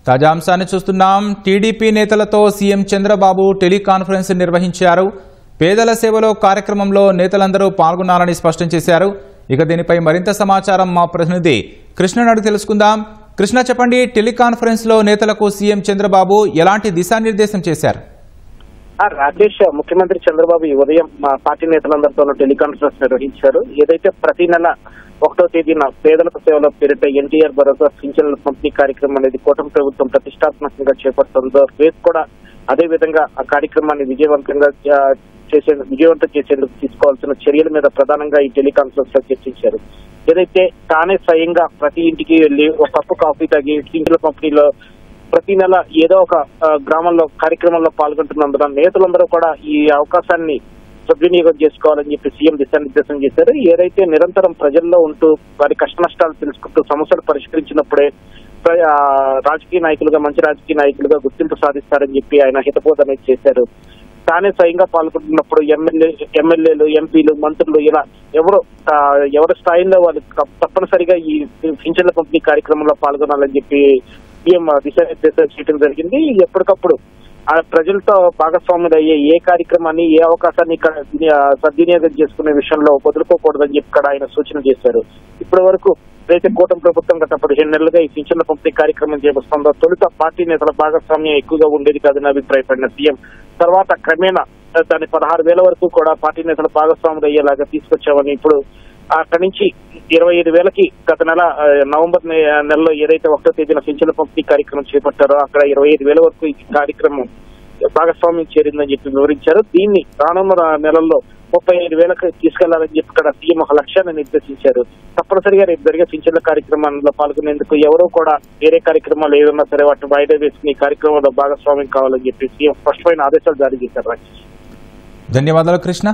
తాజా అంశాన్ని చూస్తున్నాం. టీడీపీ నేతలతో సీఎం చంద్రబాబు టెలికాన్ఫరెన్స్ నిర్వహించారు. పేదల సేవలో కార్యక్రమంలో నేతలందరూ పాల్గొన్నారని స్పష్టం చేశారు. ఇక దీనిపై మరింత సమాచారం మా ప్రతినిధి కృష్ణ అడిగి తెలుసుకుందాం. కృష్ణ, చెప్పండి, టెలికాన్ఫరెన్స్ లో నేతలకు సీఎం చంద్రబాబు ఎలాంటి దిశానిర్దేశం చేశారు? రాజేష్, ముఖ్యమంత్రి చంద్రబాబు ఈ ఉదయం పార్టీ నేతలందరితో టెలికాన్ఫరెన్స్ నిర్వహించారు. ఏదైతే ప్రతి నెల 1వ తేదీన పేదలకు సేవలో పేరిట ఎన్టీఆర్ భరోసా పింఛన్ల పంపిణీ కార్యక్రమం అనేది కూటమి ప్రభుత్వం ప్రతిష్టాత్మకంగా చేపడుతుందో రేపు కూడా అదే విధంగా ఆ కార్యక్రమాన్ని విజయవంతం చేసేందుకు తీసుకోవాల్సిన చర్యల మీద ప్రధానంగా ఈ టెలికాన్ఫరెన్స్ లో చర్చించారు. ఏదైతే తానే స్వయంగా ప్రతి ఇంటికి వెళ్లి ఒక కప్పు కాఫీ తాగి పింఛన్ల పంపిణీలో ప్రతి నెల ఏదో ఒక గ్రామంలో కార్యక్రమంలో పాల్గొంటున్నందున నేతలందరూ కూడా ఈ అవకాశాన్ని సద్వినియోగం చేసుకోవాలని చెప్పి సీఎం దిశానిర్దేశం చేశారు. ఏదైతే నిరంతరం ప్రజల్లో ఉంటూ వారి కష్ట నష్టాలు తెలుసుకుంటూ సమస్యలు పరిష్కరించినప్పుడే రాజకీయ నాయకులుగా, మంచి రాజకీయ నాయకులుగా గుర్తింపు సాధిస్తారని చెప్పి ఆయన హితబోధ అనేది చేశారు. తానే స్వయంగా పాల్గొంటున్నప్పుడు ఎమ్మెల్యేలు, ఎంపీలు, మంత్రులు ఇలా ఎవరి స్థాయిలో వాళ్ళు తప్పనిసరిగా ఈ పింఛన్ల పంపిణీ కార్యక్రమంలో పాల్గొనాలని చెప్పి సీఎం దిశానిర్దేశం చేయడం జరిగింది. ఎప్పటికప్పుడు ఆ ప్రజలతో భాగస్వాములు అయ్యే ఏ కార్యక్రమాన్ని, ఏ అవకాశాన్ని సద్వినియోగం చేసుకునే విషయంలో వదులుకోకూడదని చెప్పి ఇక్కడ ఆయన సూచన చేశారు. ఇప్పటి వరకు అయితే కూటమి ప్రభుత్వం గత 15 నెలలుగా ఈ పింఛన్ల పంపిణీ కార్యక్రమం చేపడుతుందో తొలుత పార్టీ నేతల భాగస్వామ్యం ఎక్కువగా ఉండేది కాదని అభిప్రాయపడిన సీఎం తర్వాత క్రమేణా దాని 16,000 వరకు కూడా పార్టీ నేతల భాగస్వాములు అయ్యేలాగా తీసుకొచ్చామని, ఇప్పుడు అక్కడి నుంచి 25,000కి గత నెల నవంబర్ నెలలో ఏదైతే 1వ తేదీన పింఛన్ల పంపిణీ కార్యక్రమం చేపట్టారో అక్కడ 25,000 వరకు ఈ కార్యక్రమం భాగస్వామ్యం చేరిందని చెప్పి వివరించారు. దీన్ని రానున్న నెలల్లో 35,000కి తీసుకెళ్లాలని చెప్పి ఇక్కడ సీఎం ఒక లక్ష్యాన్ని నిర్దేశించారు. తప్పనిసరిగా రేపు జరిగే పింఛన్ల కార్యక్రమంలో పాల్గొనేందుకు ఎవరూ కూడా వేరే కార్యక్రమాలు ఏదన్నా సరే వాటిని వాయిదా వేసుకుని ఈ కార్యక్రమంలో భాగస్వామ్యం కావాలని చెప్పి సీఎం స్పష్టమైన ఆదేశాలు జారీ చేశారు. ధన్యవాదాలు కృష్ణ.